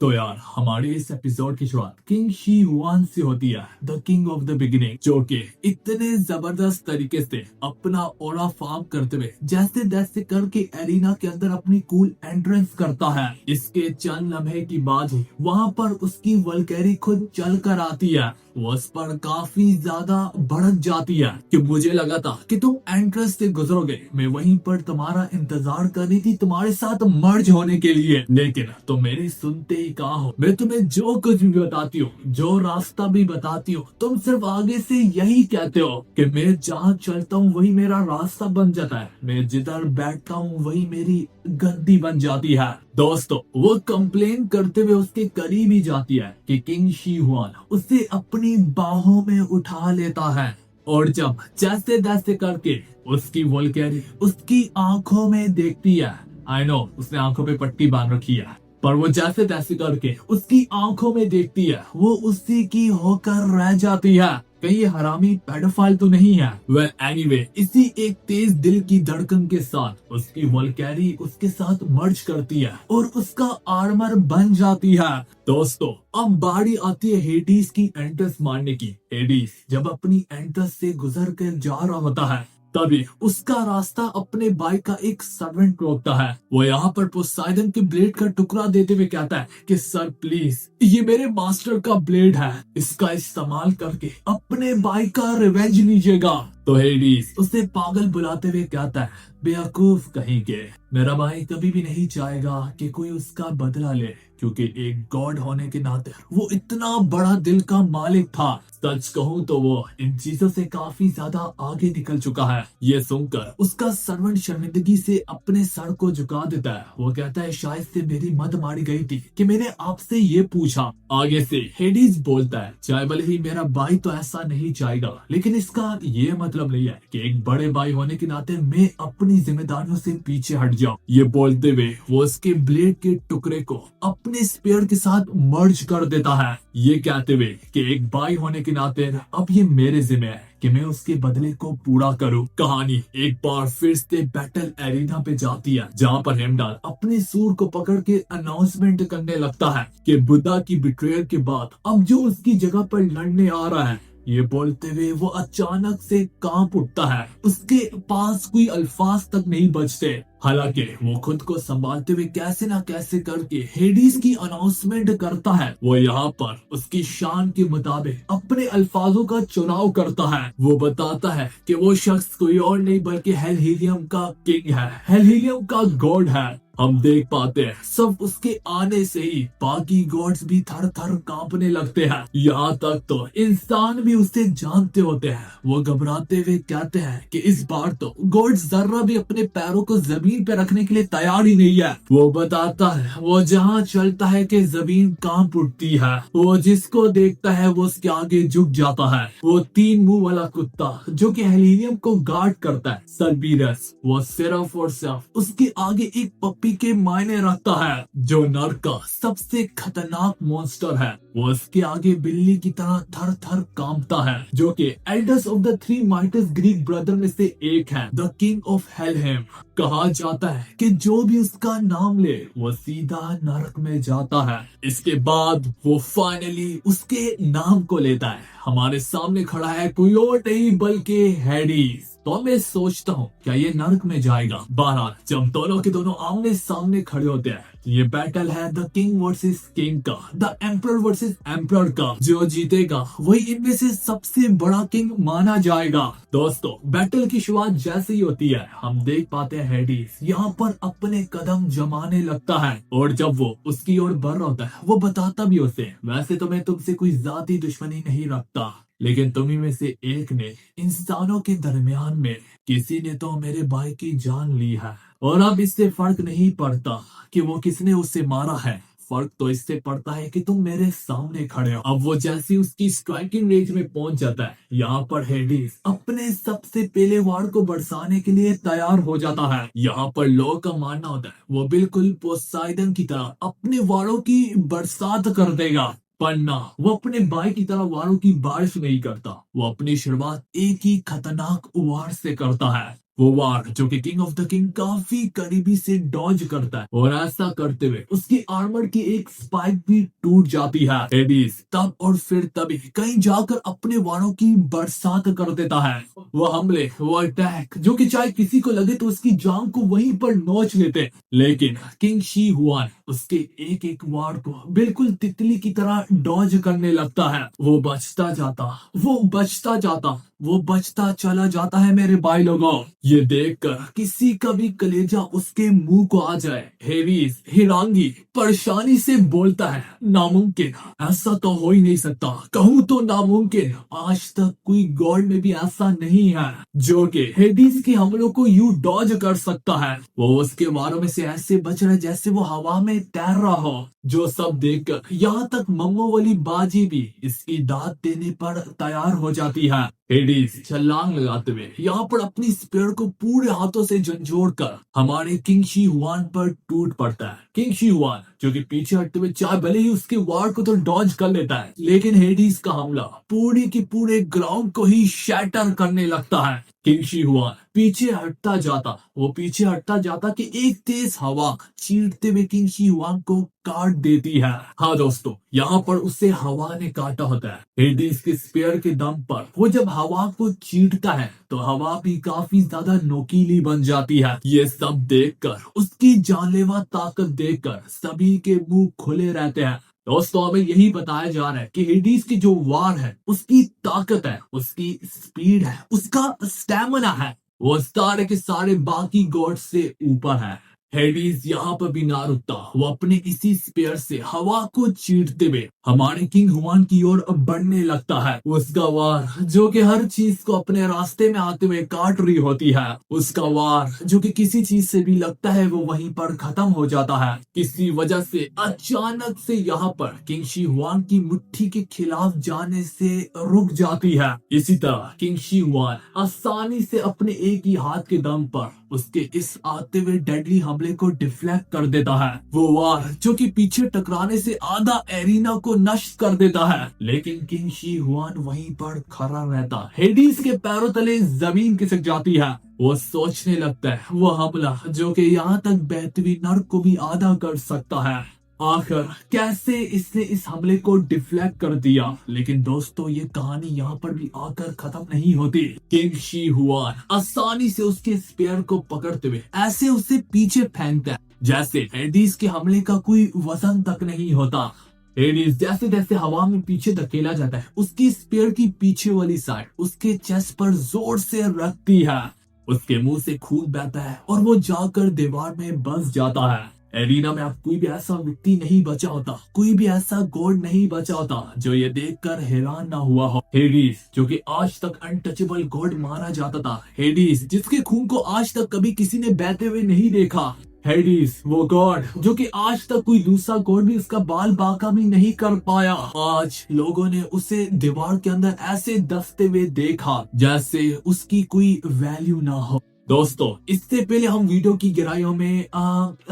तो यार हमारे इस एपिसोड की शुरुआत किंग शी हुआन से होती है, the king of the beginning, जो कि इतने जबरदस्त तरीके से अपना ऑरा फार्म करते हुए जैसे तैसे करके एरिना के अंदर अपनी कूल एंट्रेंस करता है। इसके चंद लम्हे की बाद ही वहाँ पर उसकी वल्कैरी खुद चल कर आती है। वो उस पर काफी ज्यादा भड़क जाती है कि मुझे लगा था कि तुम एंट्रेंस से गुजरोगे, मैं वहीं पर तुम्हारा इंतजार कर रही थी तुम्हारे साथ मर्ज होने के लिए, लेकिन तुम मेरी सुनते ही कहाँ हो। मैं तुम्हें जो कुछ भी बताती हूँ, जो रास्ता भी बताती हूँ, तुम सिर्फ आगे से यही कहते हो कि मैं जहाँ चलता हूँ वही मेरा रास्ता बन जाता है, मैं जिधर बैठता हूँ वही मेरी गद्दी बन जाती है। दोस्तों, वो कंप्लेन करते हुए उसके करीब ही जाती है कि किंग शी हुआन उसे अपनी बाहों में उठा लेता है, और जब जैसे तैसे करके उसकी वल्गैरी उसकी आंखों में देखती है। आई नो उसने आंखों पे पट्टी बांध रखी है, पर वो जैसे तैसे करके उसकी आंखों में देखती है, वो उसी की होकर रह जाती है। कहीं ये हरामी पेडोफाइल तो नहीं है। वेल एनीवे, इसी एक तेज दिल की धड़कन के साथ उसकी वल्कैरी उसके साथ मर्ज करती है और उसका आर्मर बन जाती है। दोस्तों, अब बारी आती है हेडीज की एंट्रेंस मारने की। हेडीज जब अपनी एंट्रेंस से गुजर कर जा रहा होता है, तभी उसका रास्ता अपने भाई का एक सर्वेंट रोकता है। वो यहाँ पर पोसाइडन के ब्लेड का टुकड़ा देते हुए कहता है कि सर प्लीज, ये मेरे मास्टर का ब्लेड है, इसका इस्तेमाल करके अपने भाई का रिवेंज लीजिएगा। तो हेडीज उसे पागल बुलाते हुए कहता है, बेवकूफ कहीं के, मेरा भाई कभी भी नहीं चाहेगा कि कोई उसका बदला ले, क्योंकि एक गॉड होने के नाते वो इतना बड़ा दिल का मालिक था। सच कहूँ तो वो इन चीजों से काफी ज्यादा आगे निकल चुका है। ये सुनकर उसका सर्वेंट शर्मिंदगी से अपने सर को झुका देता है। वो कहता है, शायद से मेरी मत मारी गई थी कि मैंने आपसे ये पूछा। आगे से हेडीज बोलता है, चाहे भले ही मेरा भाई तो ऐसा नहीं चाहेगा, लेकिन इसका ये मतलब नहीं है कि एक बड़े भाई होने के नाते मैं अपनी जिम्मेदारियों से पीछे हट जाऊं। ये बोलते हुए वो उसके ब्लेड के टुकड़े को अपने स्पेयर के साथ मर्ज कर देता है, ये कहते हुए कि एक भाई होने के नाते अब ये मेरे जिम्मे है कि मैं उसके बदले को पूरा करूं। कहानी एक बार फिर से बैटल एरिना पे जाती है, जहाँ पर हेमडाल अपने सूर को पकड़ के अनाउंसमेंट करने लगता है कि बुद्धा की बिट्रेयल के बाद अब जो उसकी जगह पर लड़ने आ रहा है। ये बोलते हुए वो अचानक से कांप उठता है, उसके पास कोई अल्फाज तक नहीं बचते। हालांकि वो खुद को संभालते हुए कैसे ना कैसे करके हेडीज की अनाउंसमेंट करता है। वो यहाँ पर उसकी शान के मुताबिक अपने अल्फाजों का चुनाव करता है। वो बताता है कि वो शख्स कोई और नहीं बल्कि हेलहीलियम का किंग है, हेलहीलियम का गॉड है। हम देख पाते हैं सब उसके आने से ही बाकी गॉड्स भी थर थर कांपने लगते हैं, यहाँ तक तो इंसान भी उसे जानते होते हैं। वो घबराते हुए कहते हैं कि इस बार तो गॉड्स जरा भी अपने पैरों को जमीन पे रखने के लिए तैयार ही नहीं है। वो बताता है वो जहाँ चलता है कि जमीन कांप उठती है, वो जिसको देखता है वो उसके आगे झुक जाता है। वो तीन मुंह वाला कुत्ता जो कि हेलिनियम को गार्ड करता है, सर्बीरस, वो सिर्फ और सिर्फ उसके आगे एक पप्पी के मायने रखता है, जो नर्क का सबसे खतरनाक मॉन्स्टर है। वो उसके आगे बिल्ली की तरह थर थर कांपता है, जो कि elders of the three mighty Greek brother में से एक है, द किंग ऑफ हेलहेम। कहा जाता है कि जो भी उसका नाम ले वो सीधा नरक में जाता है। इसके बाद वो फाइनली उसके नाम को लेता है। हमारे सामने खड़ा है कोई और नहीं बल्कि हेडीज। तो मैं सोचता हूँ क्या ये नरक में जाएगा। बहरहाल जब दोनों के दोनों आमने सामने खड़े होते हैं, ये बैटल है द किंग वर्सेस किंग का, द एम्परर वर्सेस एम्परर का। जो जीतेगा वही इनमें से सबसे बड़ा किंग माना जाएगा। दोस्तों, बैटल की शुरुआत जैसे ही होती है, हम देख पाते हैं हेडीज यहाँ पर अपने कदम जमाने लगता है, और जब वो उसकी ओर बढ़ रहा होता है वो बताता भी उसे, वैसे तो मैं तुमसे कोई जाती दुश्मनी नहीं रखता, लेकिन तुम्ही में से एक ने इंसानों के दरमियान में किसी ने तो मेरे भाई की जान ली है, और अब इससे फर्क नहीं पड़ता कि वो किसने उसे मारा है। फर्क तो इससे पड़ता है कि तुम मेरे सामने खड़े हो। अब वो जैसे उसकी स्ट्राइकिंग रेंज में पहुंच जाता है, यहाँ पर हेडीज अपने सबसे पहले वार को बरसाने के लिए तैयार हो जाता है। यहाँ पर लोगों का मानना होता है वो बिल्कुल पोसाइडन की तरह अपने वारों की बरसात कर देगा, पर ना, वो अपने भाई की तरह वारों की बारिश नहीं करता। वो अपनी शुरुआत एक ही खतरनाक वार से करता है। वो वार जो कि किंग ऑफ द किंग काफी करीबी से डॉज करता है और ऐसा करते हुए उसकी आर्मर की एक स्पाइक भी टूट जाती है। हेडिस तब और फिर तभी कहीं जाकर अपने वारों की बरसात कर देता है। वो हमले, वो अटैक जो कि चाहे किसी को लगे तो उसकी जान को वहीं पर नोच लेते, लेकिन किंग शी हुआन उसके एक एक वार को बिल्कुल तितली की तरह डॉज करने लगता है। वो बचता जाता, वो बचता जाता, वो बचता चला जाता है। मेरे भाई लोगों, ये देखकर किसी का भी कलेजा उसके मुंह को आ जाए। हेरिस हिरांगी परेशानी से बोलता है, नामुमकिन, ऐसा तो हो ही नहीं सकता, कहूँ तो नामुमकिन, आज तक कोई गॉड में भी ऐसा नहीं है जो कि हेडिस के हमलों को यूं डॉज कर सकता है। वो उसके वारों में से ऐसे बच रहा है जैसे वो हवा में तैर रहा हो। जो सब देखकर यहाँ तक मम्मो वाली बाजी भी इसकी दाद देने पर तैयार हो जाती है। हेडिस छलांग लगाते हुए यहाँ पर अपनी स्पीयर को पूरे हाथों से झंझोड़ कर हमारे किंग शी हुआन पर टूट पड़ता है। किंग शी हुआन जो कि पीछे हटते हुए चाहे भले ही उसके वार को तो डॉज कर लेता है, लेकिन हेडिस का हमला पूरी की पूरे ग्राउंड को ही शैटर करने लगता है। किंग शी हुआन पीछे हटता जाता, वो पीछे हटता जाता कि एक तेज हवा चीरते हुए किंग शी हुआन को काट देती है। हाँ दोस्तों, यहाँ पर उसे हवा ने काटा होता है। हेडिस के स्पेयर के दम पर वो जब हवा को चीरता है तो हवा भी काफी ज्यादा नोकीली बन जाती है। ये सब देखकर, उसकी जानलेवा ताकत देखकर सभी के मुंह खुले रहते हैं। दोस्तों, हमें यही बताया जा रहा है कि हेडिस की जो वार है, उसकी ताकत है, उसकी स्पीड है, उसका स्टैमिना है, वो सारे के सारे बाकी गॉड से ऊपर है। हेडिस यहाँ पर भी ना रुकता, वो अपने इसी स्पेयर से हवा को चीरते हुए हमारे किंग हुआन की ओर बढ़ने लगता है। उसका वार जो कि हर चीज को अपने रास्ते में आते हुए काट रही होती है, उसका वार जो कि किसी चीज से भी लगता है वो वहीं पर खत्म हो जाता है। किसी वजह से अचानक से यहाँ पर किंग शी हुआन की मुट्ठी के खिलाफ जाने से रुक जाती है। इसी तरह किंग शी हुआन आसानी से अपने एक ही हाथ के दम पर उसके इस आते हुए डेडली हमले को डिफ्लेक्ट कर देता है। वो वार जो कि पीछे टकराने से आधा एरिना को नष्ट कर देता है, लेकिन किंग शी हुआन वहीं पर खड़ा रहता। हेडिस के पैरों तले जमीन खिसक जाती है। वो सोचने लगता है वो हमला जो कि यहाँ तक बहती हुई नर्क को भी आधा कर सकता है, आखिर कैसे इसने इस हमले को डिफ्लेक्ट कर दिया। लेकिन दोस्तों, ये कहानी यहाँ पर भी आकर खत्म नहीं होती। किंग शी हुआन आसानी से उसके स्पेयर को पकड़ते हुए ऐसे उसे पीछे फेंकता है जैसे हेडिस के हमले का कोई वजन तक नहीं होता। हेडिस जैसे जैसे हवा में पीछे धकेला जाता है, उसकी स्पेयर की पीछे वाली साइड उसके चेस्ट पर जोर से रखती है। उसके मुंह से खून बहता है और वो जाकर दीवार में बस जाता है। एरिना में अब कोई भी ऐसा व्यक्ति नहीं बचा होता, कोई भी ऐसा गॉड नहीं बचा होता जो ये देखकर हैरान ना हुआ हो। हेडिस जो कि आज तक अनटचेबल गॉड माना जाता था, हेडिस जिसके खून को आज तक कभी किसी ने बहते हुए नहीं देखा, हेडिस वो गॉड जो कि आज तक कोई दूसरा गॉड भी उसका बाल बाका भी नहीं कर पाया, आज लोगों ने उसे दीवार के अंदर ऐसे दसते हुए देखा जैसे उसकी कोई वैल्यू ना हो। दोस्तों, इससे पहले हम वीडियो की गहराइयों में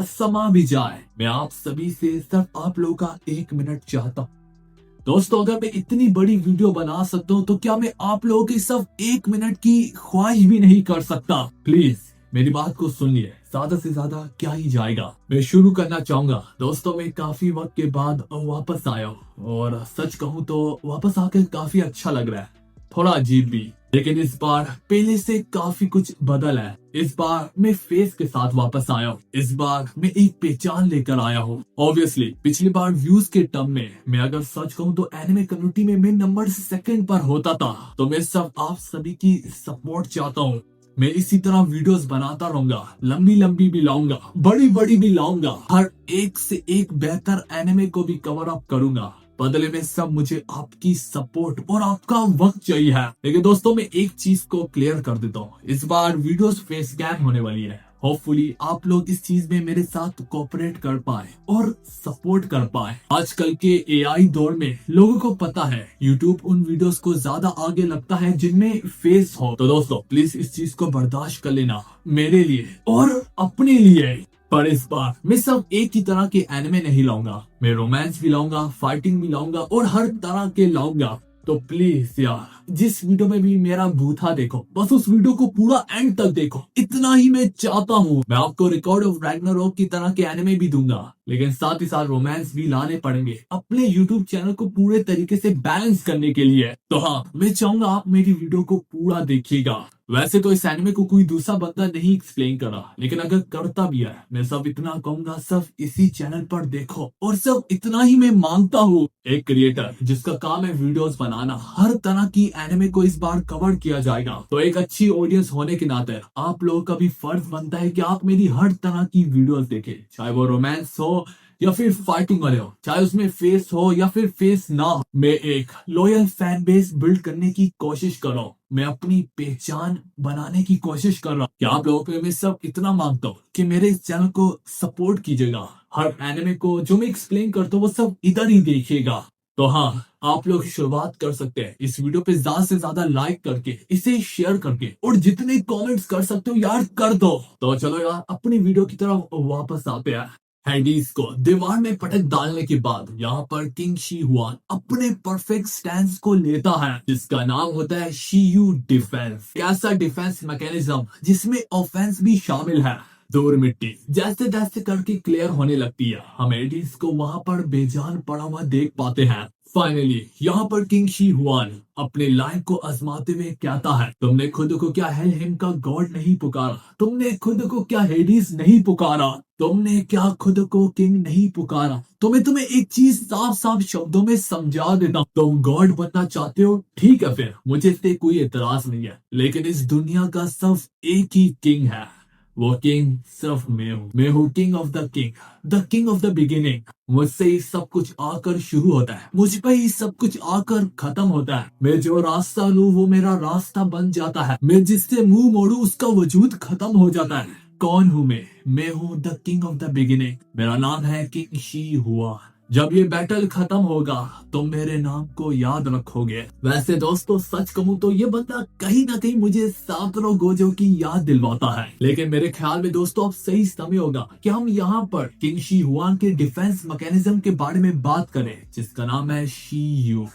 समा भी जाए, मैं आप सभी से सिर्फ आप लोगों का 1 मिनट चाहता हूँ। दोस्तों, अगर मैं इतनी बड़ी वीडियो बना सकता हूँ तो क्या मैं आप लोगों की सिर्फ 1 मिनट की ख्वाहिश भी नहीं कर सकता? प्लीज मेरी बात को सुनिए, ज्यादा से ज्यादा क्या ही जाएगा। मैं शुरू करना चाहूंगा। दोस्तों, मैं काफी वक्त के बाद वापस आया हूँ और सच कहूँ तो वापस आकर काफी अच्छा लग रहा है, थोड़ा अजीब भी, लेकिन इस बार पहले से काफी कुछ बदल है। इस बार मैं फेस के साथ वापस आया हूँ, इस बार मैं एक पहचान लेकर आया हूँ। ऑब्वियसली पिछली बार व्यूज के टर्म में मैं अगर सच कहूँ तो एनिमे कम्युनिटी में मैं नंबर 2 पर होता था, तो मैं सब आप सभी की सपोर्ट चाहता हूँ। मैं इसी तरह वीडियोस बनाता रहूंगा, लंबी लंबी भी लाऊंगा, बड़ी बड़ी भी लाऊंगा, हर एक से एक बेहतर एनिमे को भी कवर अप करूंगा। बदले में सब मुझे आपकी सपोर्ट और आपका वक्त चाहिए है। लेकिन दोस्तों, मैं एक चीज को क्लियर कर देता हूँ, इस बार वीडियोस फेस कैम होने वाली है। होपफुली आप लोग इस चीज में मेरे साथ कोऑपरेट कर पाए और सपोर्ट कर पाए। आजकल के एआई दौर में लोगों को पता है यूट्यूब उन वीडियोस को ज्यादा आगे लगता है जिनमें फेस हो, तो दोस्तों प्लीज इस चीज को बर्दाश्त कर लेना मेरे लिए और अपने लिए। पर इस बार मैं सब एक ही तरह के एनिमे नहीं लाऊंगा, मैं रोमांस भी लाऊंगा, फाइटिंग भी लाऊंगा और हर तरह के लाऊंगा। तो प्लीज यार जिस वीडियो में भी मेरा बूथा देखो, बस उस वीडियो को पूरा एंड तक देखो, इतना ही मैं चाहता हूँ। मैं आपको रिकॉर्ड ऑफ रैग्नारोक की तरह के एनिमे भी दूंगा, लेकिन साथ ही साथ रोमांस भी लाने पड़ेंगे अपने यूट्यूब चैनल को पूरे तरीके से बैलेंस करने के लिए। तो हाँ, मैं चाहूंगा आप मेरी वीडियो को पूरा देखिएगा। वैसे तो इस एनिमे को कोई दूसरा बंदा नहीं एक्सप्लेन करा, लेकिन अगर करता भी है, मैं सब इतना कहूंगा, सब इसी चैनल पर देखो। और सब इतना ही मैं मांगता हूँ, एक क्रिएटर जिसका काम है वीडियोस बनाना, हर तरह की एनिमे को इस बार कवर किया जाएगा। तो एक अच्छी ऑडियंस होने के नाते आप लोगों का भी फर्ज बनता है कि आप मेरी हर तरह की वीडियोस देखें, चाहे वो रोमांस हो या फिर फाइटिंग वाले हो, चाहे उसमें फेस हो या फिर फेस ना हो। मैं एक लॉयल फैन बेस बिल्ड करने की कोशिश कर रहा हूँ, मैं अपनी पहचान बनाने की कोशिश कर रहा हूँ। कि आप लोगों पे मैं सब इतना मांगता हूँ कि मेरे इस चैनल को सपोर्ट कीजिएगा। हर एनिमे को जो मैं एक्सप्लेन करता हूँ वो सब इधर ही देखिएगा। तो हाँ, आप लोग शुरुआत कर सकते हैं इस वीडियो पे ज्यादा से ज्यादा लाइक करके, इसे शेयर करके, और जितने कमेंट्स कर सकते हो यार कर दो। तो चलो यार अपनी वीडियो की तरफ वापस आते हैं। हैडीज को दीवार में पटक डालने के बाद यहाँ पर किंग शी हुआन अपने परफेक्ट स्टैंड को लेता है, जिसका नाम होता है शीयू डिफेंस। ऐसा डिफेंस मैकेनिज्म जिसमें ऑफेंस भी शामिल है। दूर मिट्टी जैसे जैसे करके क्लियर होने लगती है, हम एडीज को वहां पर बेजान पड़ा हुआ देख पाते हैं। फाइनली यहाँ पर किंग शी हुआन अपने लाइन को आजमाते हुए कहता है, तुमने खुद को क्या हेलहिम का गॉड नहीं पुकारा, तुमने खुद को क्या हेडीज नहीं पुकारा, तुमने क्या खुद को किंग नहीं पुकारा। तो मैं तुम्हें एक चीज साफ साफ शब्दों में समझा देता हूँ, तुम गॉड बनना चाहते हो, ठीक है, फिर मुझे इससे कोई एतराज नहीं है, लेकिन इस दुनिया का सिर्फ एक ही किंग है, वो किंग सिर्फ मैं हूँ king of the king of the beginning. मुझसे ही सब कुछ आकर शुरू होता है, मुझ पे ही सब कुछ आकर खत्म होता है। मैं जो रास्ता लूं वो मेरा रास्ता बन जाता है, मैं जिससे मुंह मोड़ू उसका वजूद खत्म हो जाता है। कौन हूँ मैं हूँ the king of the beginning, मेरा नाम है किंग शी हुआ। जब ये बैटल खत्म होगा तो मेरे नाम को याद रखोगे। वैसे दोस्तों सच कहूं तो ये बंदा कहीं ना कहीं मुझे सातरो गोजो की याद दिलवाता है, लेकिन मेरे ख्याल में दोस्तों अब सही समय होगा कि हम यहाँ पर किंग शी हुआन के डिफेंस मैकेनिज्म के बारे में बात करें, जिसका नाम है शीयू।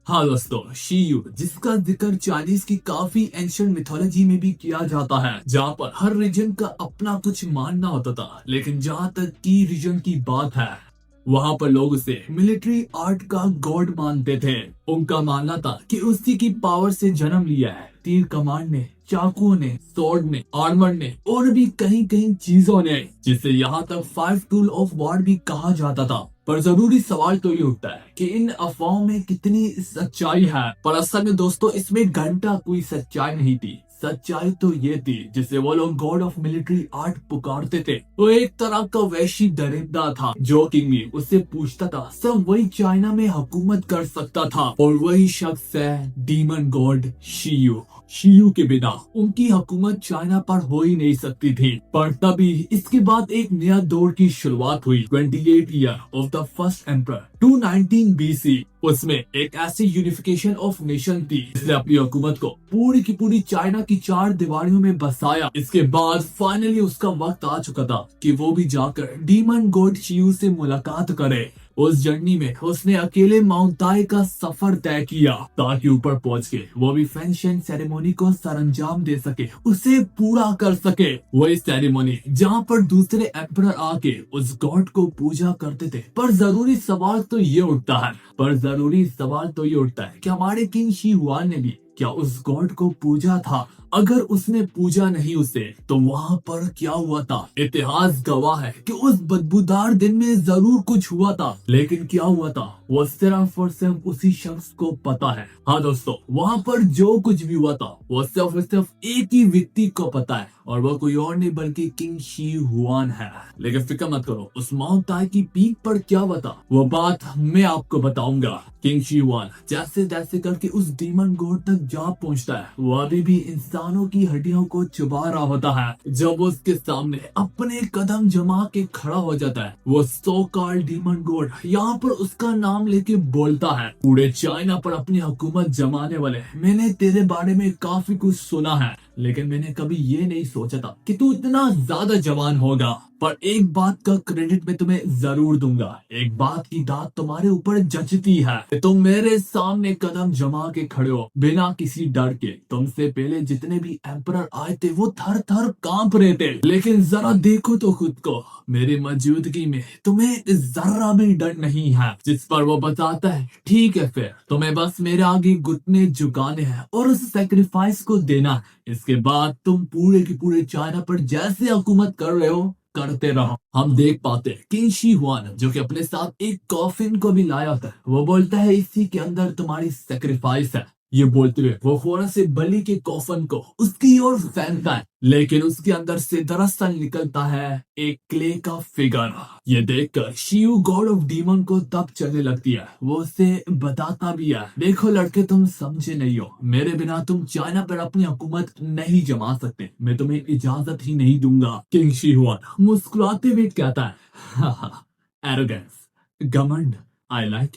हाँ दोस्तों, शीयू जिसका जिक्र चाइनीज की काफी एंशिएंट मिथोलॉजी में भी किया जाता है, जहाँ पर हर रीजन का अपना कुछ मानना होता था, लेकिन जहाँ तक की रीजन की बात है वहाँ पर लोग उसे मिलिट्री आर्ट का गॉड मानते थे। उनका मानना था कि उसी की पावर से जन्म लिया है तीर कमान ने, चाकुओं ने, स्वॉर्ड ने, आर्मर ने, और भी कहीं कहीं चीजों ने, जिसे यहाँ तक 5 टूल ऑफ वॉर भी कहा जाता था। पर जरूरी सवाल तो ये उठता है कि इन अफवाहों में कितनी सच्चाई है। पर असल में दोस्तों इसमें घंटा कोई सच्चाई नहीं थी। सच्चाई तो ये थी जिसे वो लोग गॉड ऑफ मिलिट्री आर्ट पुकारते थे, वो एक तरह का वैशी दरिंदा था जो किंग में उससे पूछता था, सब वही चाइना में हुकूमत कर सकता था, और वही शख्स है डीमन गॉड शीयू। शीयू के बिना उनकी हुकूमत चाइना पर हो ही नहीं सकती थी। पर तभी इसके बाद एक नया दौर की शुरुआत हुई। 28 year of the first emperor 219 BC। उसमें एक ऐसी यूनिफिकेशन ऑफ नेशन थी जिसने अपनी हुकूमत को पूरी की पूरी चाइना की 4 दीवारियों में बसाया। इसके बाद फाइनली उसका वक्त आ चुका था कि वो भी जाकर डीमन गॉड शीयू से मुलाकात करे। उस जर्नी में उसने अकेले माउंट ताई का सफर तय किया ताकि ऊपर पहुंच के वो भी फेंशन सेरेमोनी को सरंजाम दे सके, उसे पूरा कर सके। वही सेरेमोनी जहां पर दूसरे एम्परर आके उस गॉड को पूजा करते थे। पर जरूरी सवाल तो ये उठता है कि हमारे किंग शी हुआन ने भी क्या उस गॉड को पूजा था? अगर उसने पूजा नहीं उसे तो वहाँ पर क्या हुआ था? इतिहास गवाह है कि उस बदबूदार दिन में जरूर कुछ हुआ था, लेकिन क्या हुआ था वो सिर्फ और सिर्फ उसी शख्स को पता है। हाँ दोस्तों, वहाँ पर जो कुछ भी हुआ था वो सिर्फ और सिर्फ एक ही व्यक्ति को पता है, और वो कोई और नहीं बल्कि किंग शी हुआन है। लेकिन फिक्र मत करो, उस माउंट ताई की पीक पर क्या हुआ था वो बात मैं आपको बताऊंगा। किंग शी हुआन जैसे जैसे करके उस डीमन गॉड तक जा पहुंचता है, वो अभी भी इंसानों की हड्डियों को चुबा रहा होता है। जब उसके सामने अपने कदम जमा के खड़ा हो जाता है, वो सो कॉल्ड डीमन गॉड यहाँ पर उसका नाम लेके बोलता है, पूरे चाइना पर अपनी हुकूमत जमाने वाले, मैंने तेरे बारे में काफी कुछ सुना है, लेकिन मैंने कभी ये नहीं सोचा था कि तू इतना ज्यादा जवान होगा। पर एक बात का क्रेडिट मैं तुम्हें जरूर दूंगा, एक बात की दाद तुम्हारे ऊपर जचती है कि तुम मेरे सामने कदम जमा के खड़े हो बिना किसी डर के। तुमसे पहले जितने भी एम्परर आए थे वो थर थर कांप रहे थे, लेकिन जरा देखो तो खुद को, मेरी मौजूदगी में तुम्हें जरा भी डर नहीं है। जिस पर वो बताता है ठीक है फिर तुम्हें बस मेरे आगे घुटने झुकाने हैं और उस सेक्रीफाइस को देना है। इसके बाद तुम पूरे की पूरे चाइना पर जैसे हुकूमत कर रहे हो करते रहो। हम देख पाते हैं किंग शी हुआन जो कि अपने साथ एक कॉफिन को भी लाया था, वो बोलता है इसी के अंदर तुम्हारी सेक्रीफाइस है। ये बोलते हुए वो फौरन से बलि के कॉफन को उसकी ओर फेंकता है, लेकिन उसके अंदर से दरअसल निकलता है एक क्ले का फिगर। ये देखकर शियू गॉड ऑफ डीमन को तब चलने लगती है। वो उसे बताता भी है देखो लड़के तुम समझे नहीं हो, मेरे बिना तुम चाइना पर अपनी हुकूमत नहीं जमा सकते, मैं तुम्हें इजाजत ही नहीं दूंगा। किंग शी हुआन मुस्कुराते हुए कहता है एरोगेंस, घमंड, आई लाइक,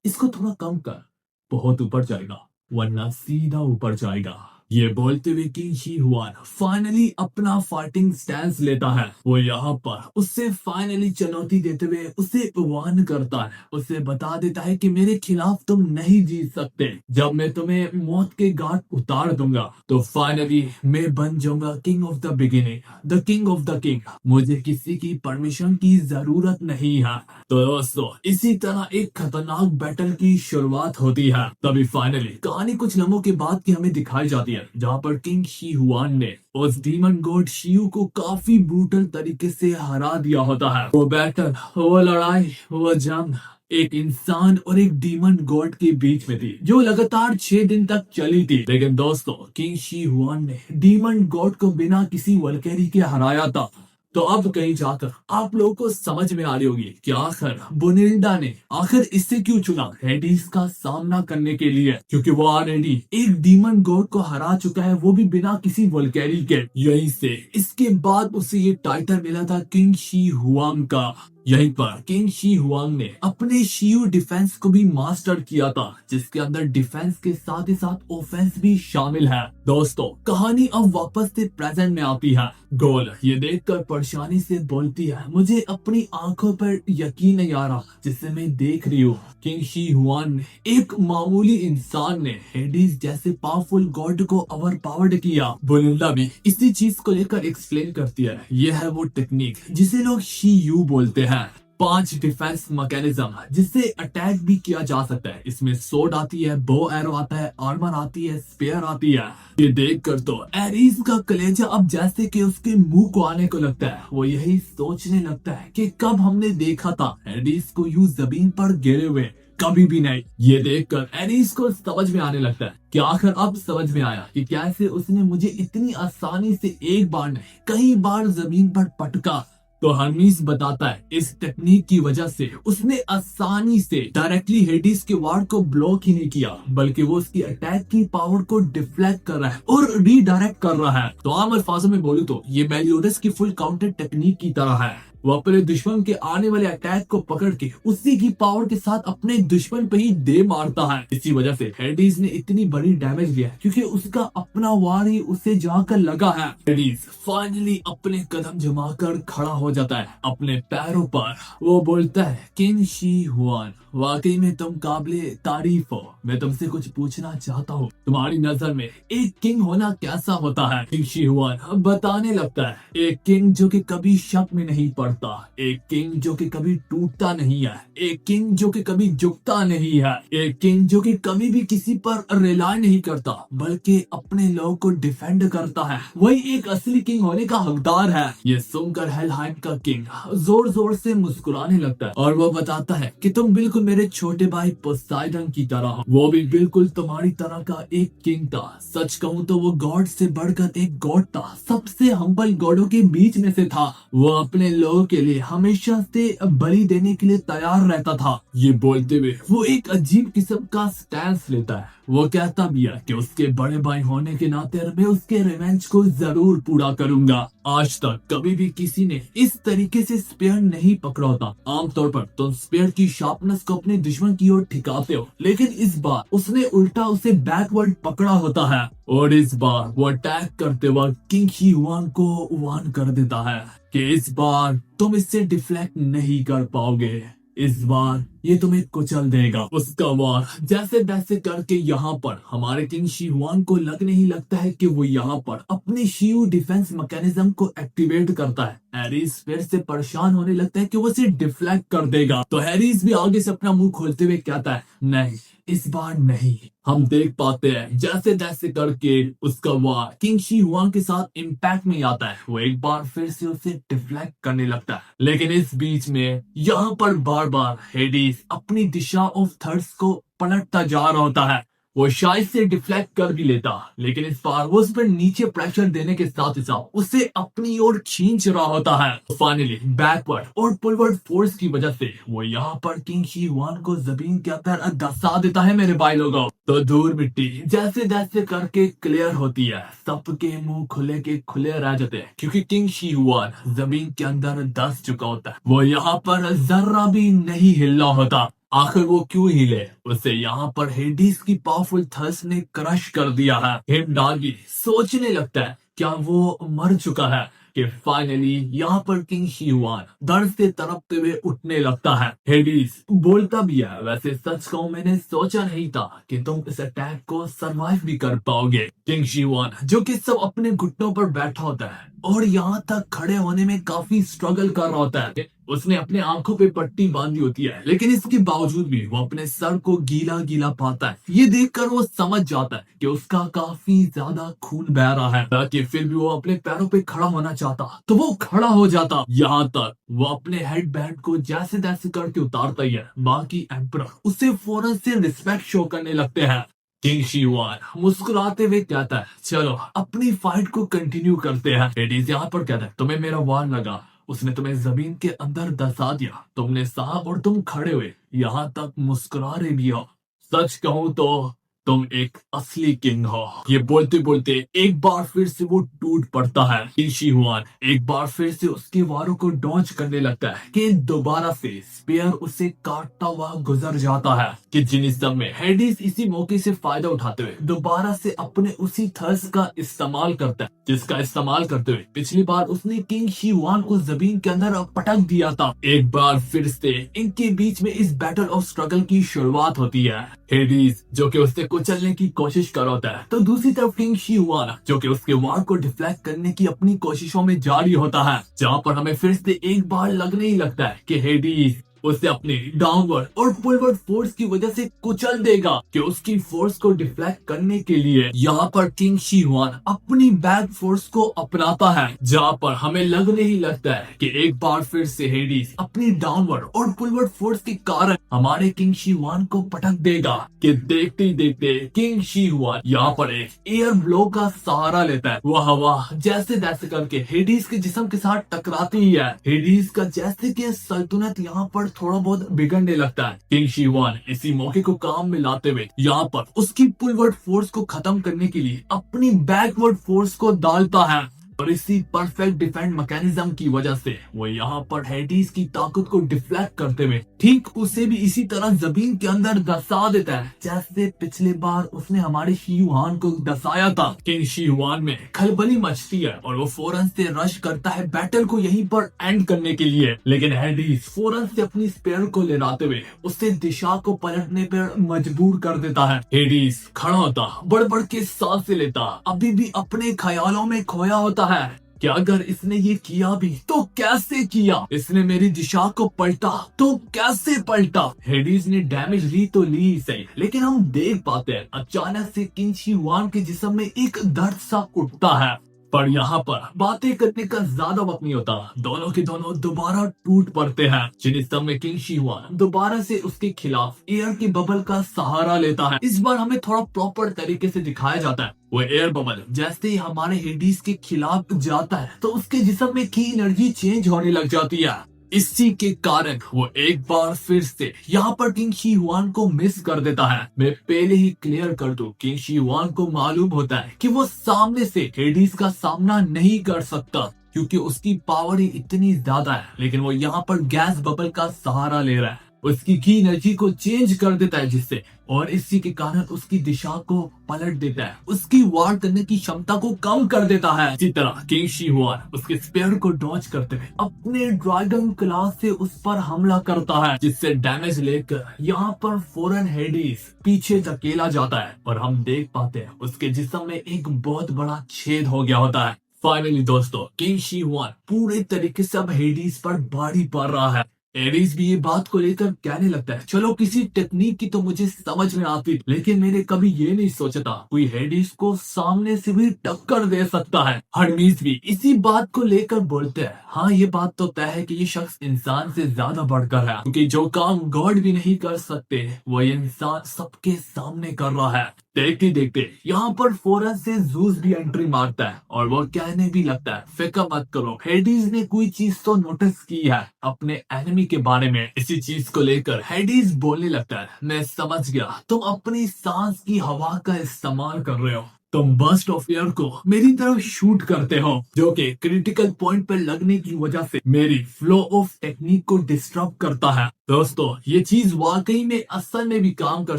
इसको थोड़ा कम कर, बहुत ऊपर जाएगा वरना सीधा ऊपर जाएगा। ये बोलते हुए किंग शी हुआन फाइनली अपना फाइटिंग स्टैंस लेता है। वो यहाँ पर उससे फाइनली चुनौती देते हुए उसे वार्न करता है, उसे बता देता है कि मेरे खिलाफ तुम नहीं जीत सकते। जब मैं तुम्हें मौत के घाट उतार दूंगा तो फाइनली मैं बन जाऊंगा king of the beginning, the king of the king. मुझे किसी की परमिशन की जरूरत नहीं है। तो दोस्तों इसी तरह एक खतरनाक बैटल की शुरुआत होती है। तभी फाइनली कहानी कुछ लम्हों के बाद की हमें दिखाई जाती है, जहाँ पर किंग शी हुआन ने उस डीमन गॉड शियू को काफी ब्रूटल तरीके से हरा दिया होता है। वो बैटल, वो लड़ाई, वो जंग एक इंसान और एक डीमन गॉड के बीच में थी जो लगातार 6 दिन तक चली थी। लेकिन दोस्तों किंग शी हुआन ने डीमन गॉड को बिना किसी वल्कैरी के हराया था। तो अब कहीं जाकर आप लोगों को समझ में आ रही होगी कि आखिर बुनिल्डा ने आखिर इससे क्यों चुना हेडिस का सामना करने के लिए, क्योंकि वो ऑलरेडी एक डीमन गॉड को हरा चुका है, वो भी बिना किसी वल्कैरी के। यहीं से इसके बाद उसे ये टाइटल मिला था किंग शी हुआंग का। यहीं पर किंग शी हुआंग ने अपने शियू डिफेंस को भी मास्टर किया था, जिसके अंदर डिफेंस के साथ ही साथ ऑफेंस भी शामिल है। दोस्तों कहानी अब वापस से प्रेजेंट में आती है। गोल ये देखकर परेशानी से बोलती है मुझे अपनी आंखों पर यकीन नहीं आ रहा जिसे मैं देख रही हूँ। किंग शी हुआन ने एक मामूली इंसान ने हेडिस जैसे पावरफुल गॉड को ओवर पावर्ड किया। बुनिल्डा भी इसी चीज को लेकर एक्सप्लेन करती है, यह है वो टेक्निक जिसे लोग शी यू बोलते हैं। 5 डिफेंस मैकेनिज्म जिससे अटैक भी किया जा सकता है। इसमें सोड आती है, बो एरो आता है, आर्मर आती है, स्पेयर आती है। ये देख कर तो एरीज का कलेजा अब जैसे कि उसके मुंह को आने को लगता है। वो यही सोचने लगता है कि कब हमने देखा था एरीज को यूं जमीन पर गिरे हुए, कभी भी नहीं। ये देखकर एरीज को समझ में आने लगता है कि आखिर अब समझ में आया कि कैसे उसने मुझे इतनी आसानी से एक बार नहीं कई बार जमीन पर पटका। तो हर्मीस बताता है इस टेक्निक की वजह से उसने आसानी से डायरेक्टली हेडिस के वार को ब्लॉक ही नहीं किया, बल्कि वो उसकी अटैक की पावर को डिफ्लेक्ट कर रहा है और रीडायरेक्ट कर रहा है। तो आम अल्फाजों में बोलूं तो ये मेलियोडस की फुल काउंटर टेक्निक की तरह है। वो अपने दुश्मन के आने वाले अटैक को पकड़ के उसी की पावर के साथ अपने दुश्मन पे ही दे मारता है। इसी वजह से हेडिस ने इतनी बड़ी डैमेज लिया है क्योंकि उसका अपना वार ही उसे जाकर लगा है। हेडिस फाइनली अपने कदम जमाकर खड़ा हो जाता है अपने पैरों पर। वो बोलता है किंग शी हुआन वाकई में तुम काबिले तारीफ हो। मैं तुमसे कुछ पूछना चाहता हूँ, तुम्हारी नजर में एक किंग होना कैसा होता है? किंग शी हुआन बताने लगता है एक किंग जो कि कभी शक में नहीं पड़ता, एक किंग जो कि कभी टूटता नहीं है, एक किंग जो कि कभी झुकता नहीं है, एक किंग जो कि कभी भी किसी पर रिलाय नहीं करता बल्कि अपने लोगों को डिफेंड करता है, वही एक असली किंग होने का हकदार है। ये सुनकर हेलहाइम का किंग जोर जोर से मुस्कुराने लगता है और वो बताता है कि तुम बिल्कुल मेरे छोटे भाई पोसाइडन की तरह हो, वो भी बिल्कुल तुम्हारी तरह का एक किंग था। सच कहूँ तो वो गॉड से बढ़कर एक गॉड था, सबसे हम्बल गॉडों के बीच में से था। वो अपने लोगों के लिए हमेशा से बलि देने के लिए तैयार रहता था। ये बोलते हुए वो एक अजीब किस्म का स्टैंस लेता है। वो कहता भी है कि उसके बड़े भाई होने के नाते मैं उसके रिवेंज को जरूर पूरा करूंगा। आज तक कभी भी किसी ने इस तरीके से स्पेयर नहीं पकड़ा होता। आमतौर पर तुम स्पेयर की शार्पनेस को अपने दुश्मन की ओर ठिकाते हो, लेकिन इस बार उसने उल्टा उसे बैकवर्ड पकड़ा होता है और इस बार वो अटैक करते वक्त किंग शी हुआन को वार्न कर देता है कि इस बार तुम इससे डिफ्लेक्ट नहीं कर पाओगे, इस बार ये तुम्हें कुचल देगा। उसका वार जैसे तैसे करके यहाँ पर हमारे किंग शी हुआन को लगने ही लगता है कि वो यहाँ पर अपनी शियू डिफेंस मैकेनिज्म को एक्टिवेट करता है। हैरिस फिर से परेशान होने लगता है कि वो उसे डिफ्लेक्ट कर देगा, तो हैरिस भी आगे से अपना मुंह खोलते हुए कहता है नहीं, इस बार नहीं। हम देख पाते हैं जैसे तैसे करके उसका वार किंग शी हुआन के साथ इम्पैक्ट में आता है। वो एक बार फिर से उसे डिफ्लेक्ट करने लगता है, लेकिन इस बीच में यहाँ पर बार बार हेडिस अपनी दिशा ऑफ थर्ड्स को पलटता जा रहा होता है। वो शायद से डिफ्लेक्ट कर भी लेता, लेकिन इस बार वो उस पर नीचे प्रेशर देने के साथ साथ उसे अपनी ओर खींच रहा होता है। फाइनली बैकवर्ड और पुलवर्ड फोर्स की वजह से वो यहाँ पर किंग शी हुआन को जमीन के अंदर धंसा देता है मेरे भाई लोगों। तो धूल मिट्टी जैसे जैसे करके क्लियर होती है, सबके मुंह खुले के खुले रह जाते हैं, क्योंकि किंग शी हुआन जमीन के अंदर धंस चुका होता है। वो यहाँ पर जर्रा भी नहीं हिलना होता। आखिर वो क्यों हिले? उसे यहाँ पर हेडिस की पावरफुल थर्स्ट ने क्रश कर दिया है। हिमडागी सोचने लगता है क्या वो मर चुका है कि फाइनली यहाँ पर किंग शी हुआन दर्द से तड़पते हुए उठने लगता है। हेडिस बोलता भी है, वैसे सच कहूं मैंने सोचा नहीं था कि तुम इस अटैक को सरवाइव भी कर पाओगे। किंग शी हुआन जो कि सब अपने घुटनों पर बैठा होता है और यहाँ तक खड़े होने में काफी स्ट्रगल कर रहा होता है। उसने अपने आंखों पे पट्टी बांधी होती है, लेकिन इसके बावजूद भी वो अपने सर को गीला गीला पाता है। ये देखकर वो समझ जाता है कि उसका काफी ज्यादा खून बह रहा है, ताकि फिर भी वो अपने पैरों पे खड़ा होना चाहता तो वो खड़ा हो जाता। यहाँ तक वो अपने हेड बैंड को जैसे तैसे करके उतारता ही है। बाकी एम्परर उसे फौरन से रिस्पेक्ट शो करने लगते हैं। किंग शी हुआन मुस्कुराते हुए कहता है चलो अपनी फाइट को कंटिन्यू करते हैं। हेडिस यहाँ पर कहता है तुम्हें मेरा वार लगा, उसने तुम्हें जमीन के अंदर धंसा दिया, तुमने सहा और तुम खड़े हुए, यहाँ तक मुस्कुरा रहे भी हो। सच कहूं तो तुम एक असली किंग हो। ये बोलते बोलते एक बार फिर से वो टूट पड़ता है। किंग शी हुआन एक बार फिर से उसके वारों को डॉज करने लगता है कि दोबारा से स्पेयर उसे काटता हुआ गुजर जाता है। कि जिन समय हेडिस इसी मौके से फायदा उठाते हुए दोबारा से अपने उसी थर्स का इस्तेमाल करता है, जिसका इस्तेमाल करते हुए पिछली बार उसने किंग शी हुआन को जमीन के अंदर पटक दिया था। एक बार फिर से इनके बीच में इस बैटल ऑफ स्ट्रगल की शुरुआत होती है। हेडिस जो कि उससे कुचलने की कोशिश कर रहा होता है, तो दूसरी तरफ किंग शी हुआन जो कि उसके वार को डिफ्लेक्ट करने की अपनी कोशिशों में जारी होता है। जहाँ पर हमें फिर से एक बार लगने ही लगता है कि हेडिस उसे अपनी डाउनवर्ड और पुलवर्ड फोर्स की वजह से कुचल देगा, कि उसकी फोर्स को डिफ्लेक्ट करने के लिए यहाँ पर किंग शी हुआन अपनी बैक फोर्स को अपनाता है। जहाँ पर हमें लगने ही लगता है कि एक बार फिर से हेडिस अपनी डाउनवर्ड और पुलवर्ड फोर्स के कारण हमारे किंग शी हुआन को पटक देगा। कि देखते ही देखते किंग शी हुआन यहाँ पर एक एयर ब्लो का सहारा लेता है। वह हवा जैसे तैसे करके हेडिस के जिस्म के साथ टकराती ही है। हेडिस का जैसे कि सल्तनत यहाँ पर थोड़ा बहुत बिगड़ने लगता है। किंग शी हुआन इसी मौके को काम में लाते हुए यहाँ पर उसकी पुलवर्ड फोर्स को खत्म करने के लिए अपनी बैकवर्ड फोर्स को डालता है, और इसी परफेक्ट डिफेंड मैकेनिज्म की वजह से वो यहाँ पर हेडिस की ताकत को डिफ्लेक्ट करते हुए ठीक उसे भी इसी तरह जमीन के अंदर धंसा देता है, जैसे पिछले बार उसने हमारे शी हुआन को धंसाया था। किंग शी हुआन में खलबली मचती है और वो फौरन से रश करता है बैटल को यहीं पर एंड करने के लिए, लेकिन हेडिस फौरन से अपनी स्पेयर को लहराते हुए उससे दिशा को पलटने पर मजबूर कर देता है। हेडिस खड़ा होता, बड़ के सांसें लेता, अभी भी अपने ख्यालों में खोया होता है कि अगर इसने ये किया भी तो कैसे किया, इसने मेरी दिशा को पलटा तो कैसे पलटा। हेडिस ने डैमेज ली तो ली ही सही, लेकिन हम देख पाते हैं अचानक से किंग शी हुआन के जिस्म में एक दर्द सा उठता है। पर यहाँ पर बातें करने का ज्यादा वक्त नहीं होता, दोनों के दोनों दोबारा टूट पड़ते हैं। जिन समय किंग शी हुआन दोबारा से उसके खिलाफ एयर की बबल का सहारा लेता है। इस बार हमें थोड़ा प्रॉपर तरीके से दिखाया जाता है। वो एयर बबल जैसे ही हमारे हेडिस के खिलाफ जाता है तो उसके जिस्म में की एनर्जी चेंज होने लग जाती है। इसी के कारण वो एक बार फिर से यहाँ पर किंग शी हुआन को मिस कर देता है। मैं पहले ही क्लियर कर दूं, किंग शी हुआन को मालूम होता है कि वो सामने से हेडिस का सामना नहीं कर सकता, क्योंकि उसकी पावर ही इतनी ज्यादा है, लेकिन वो यहाँ पर गैस बबल का सहारा ले रहा है। उसकी की एनर्जी को चेंज कर देता है जिससे, और इसी के कारण उसकी दिशा को पलट देता है, उसकी वार करने की क्षमता को कम कर देता है। इसी तरह किंग शी हुआन उसके स्पेयर को डॉज करते हुए अपने ड्रैगन क्लास से उस पर हमला करता है, जिससे डैमेज लेकर यहाँ पर फौरन हेडिस पीछे धकेला जाता है और हम देख पाते हैं उसके जिस्म में एक बहुत बड़ा छेद हो गया होता है। फाइनली दोस्तों, किंग शी हुआन पूरे तरीके से अब हेडिस पर भारी पड़ रहा है। एरिस भी ये बात को लेकर कहने लगता है, चलो किसी टेक्निक की तो मुझे समझ में आती, लेकिन मैंने कभी ये नहीं सोचा था कोई हेडिस को सामने से भी टक्कर दे सकता है। हर्मीस भी इसी बात को लेकर बोलते हैं, हाँ ये बात तो तय है कि ये शख्स इंसान से ज्यादा बढ़कर है, क्योंकि जो काम गॉड भी नहीं कर सकते वो ये इंसान सबके सामने कर रहा है। देखते देखते यहाँ पर फौरन से जूस भी एंट्री मारता है और वो कहने भी लगता है, फिक्र मत करो, हेडिस ने कोई चीज तो नोटिस की है अपने एनिमी के बारे में। इसी चीज को लेकर हेडिस बोलने लगता है, मैं समझ गया, तुम अपनी सांस की हवा का इस्तेमाल कर रहे हो, तुम बर्स्ट ऑफ एयर को मेरी तरफ शूट करते हो, जो कि क्रिटिकल पॉइंट पर लगने की वजह से मेरी फ्लो ऑफ टेक्निक को डिस्टर्ब करता है। दोस्तों, ये चीज वाकई में असल में भी काम कर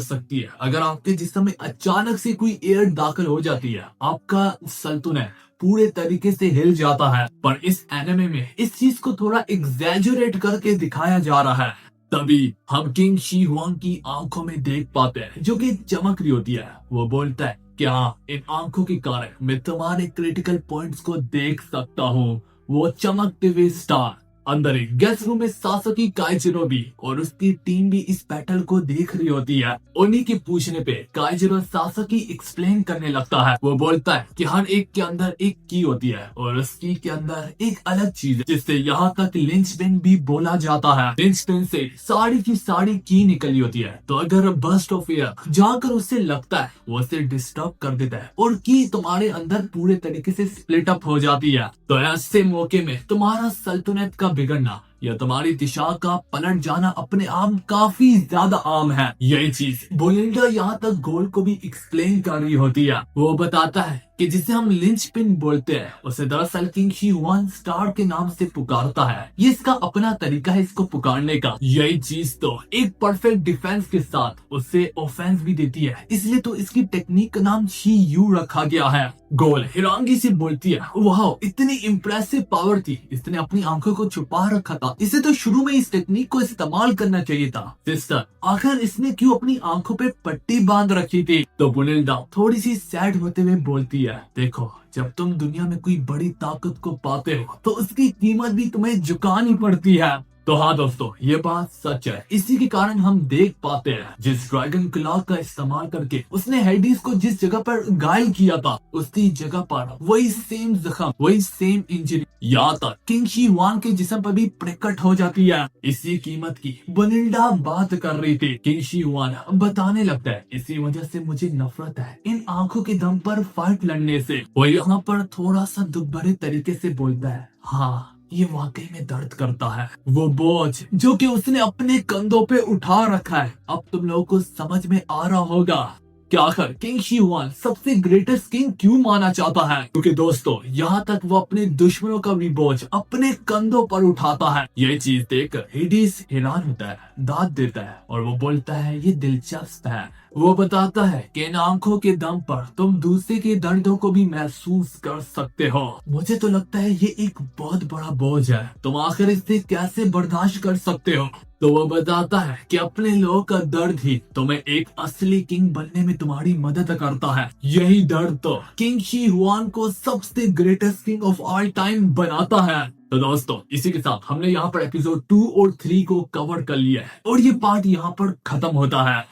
सकती है। अगर आपके जिस्म में अचानक से कोई एयर दाखिल हो जाती है, आपका संतुलन पूरे तरीके से हिल जाता है, पर इस एनिमे में इस चीज को थोड़ा एग्जैजरेट करके दिखाया जा रहा है। तभी हम किंग शी हुआन की आंखों में देख पाते हैं जो कि चमक रही होती है। वो बोलता है, क्या इन आंखों के कारण मैं तुम्हारे क्रिटिकल पॉइंट्स को देख सकता हूँ। वो चमकते हुए स्टार अंदर एक गेस्ट रूम में सासकी काइजिरो भी और उसकी टीम भी इस बैटल को देख रही होती है। उन्हीं के पूछने पे काइजिरो सासकी एक्सप्लेन करने लगता है। वो बोलता है कि हर एक के अंदर एक की होती है और उस की के अंदर एक अलग चीज है, जिससे यहाँ तक लिंचपिन भी बोला जाता है। लिंचपिन से सारी की सारी की निकली होती है, तो अगर बर्स्ट ऑफ एयर जाकर उसे लगता है वो उसे डिस्टर्ब कर देता है और की तुम्हारे अंदर पूरे तरीके से स्प्लिट अप हो जाती है। तो ऐसे मौके में तुम्हारा सल्तनत का बिगड़ना या तुम्हारी दिशा का पलट जाना अपने आप काफी ज्यादा आम है। यही चीज बोलिंडा यहाँ तक गोल को भी एक्सप्लेन कर रही होती है। वो बताता है कि जिसे हम लिंचपिन बोलते हैं उसे दरअसल किंग शी हुआन स्टार के नाम से पुकारता है। ये इसका अपना तरीका है इसको पुकारने का। यही चीज तो एक परफेक्ट डिफेंस के साथ उसे ऑफेंस भी देती है, इसलिए तो इसकी टेक्निक का नाम शी यू रखा गया है। गोल हिरांगी से बोलती है, वाह इतनी इम्प्रेसिव पावर थी, इसने अपनी आंखों को छुपा रखा था, इसे तो शुरू में इस टेक्निक को इस्तेमाल करना चाहिए था। सिस्टर, आखिर इसने क्यों अपनी आंखों पे पट्टी बांध रखी थी? तो बुनिल्डा थोड़ी सी सैड होते हुए बोलती है, देखो जब तुम दुनिया में कोई बड़ी ताकत को पाते हो तो उसकी कीमत भी तुम्हें चुकानी पड़ती है। तो हाँ दोस्तों, ये बात सच है। इसी के कारण हम देख पाते हैं जिस ड्रैगन क्लॉ का इस्तेमाल करके उसने हेडिस को जिस जगह पर घायल किया था उसकी जगह पर वही सेम जख्म, वही सेम इंजरी यहाँ तक किंग शी हुआन के जिस्म पर भी प्रकट हो जाती है। इसी कीमत की बनिल्डा बात कर रही थी। किंग शी हुआन बताने लगता है, इसी वजह से मुझे नफरत है इन आंखों के दम पर फाइट लड़ने से। वो यहाँ पर थोड़ा सा दुख भरे तरीके से बोलता है, हाँ ये वाकई में दर्द करता है। वो बोझ जो कि उसने अपने कंधों पे उठा रखा है, अब तुम लोगों को समझ में आ रहा होगा कि आखिर किंग शी हुआन सबसे ग्रेटेस्ट किंग क्यों माना चाहता है। क्योंकि दोस्तों, यहाँ तक वो अपने दुश्मनों का भी बोझ अपने कंधों पर उठाता है। यही चीज देखकर हेडिस हैरान होता है, दाद देता है और वो बोलता है, ये दिलचस्प है। वो बताता है कि इन आंखों के दम पर तुम दूसरे के दर्दों को भी महसूस कर सकते हो। मुझे तो लगता है ये एक बहुत बड़ा बोझ है, तुम आखिर इसे कैसे बर्दाश्त कर सकते हो? तो वो बताता है कि अपने लोगों का दर्द ही तुम्हें एक असली किंग बनने में तुम्हारी मदद करता है। यही दर्द तो किंग शी हुआन को सबसे greatest king of all time बनाता है। तो दोस्तों, इसी के साथ हमने यहाँ पर एपिसोड 2 और 3 को कवर कर लिया है और ये पार्ट यहाँ पर खत्म होता है।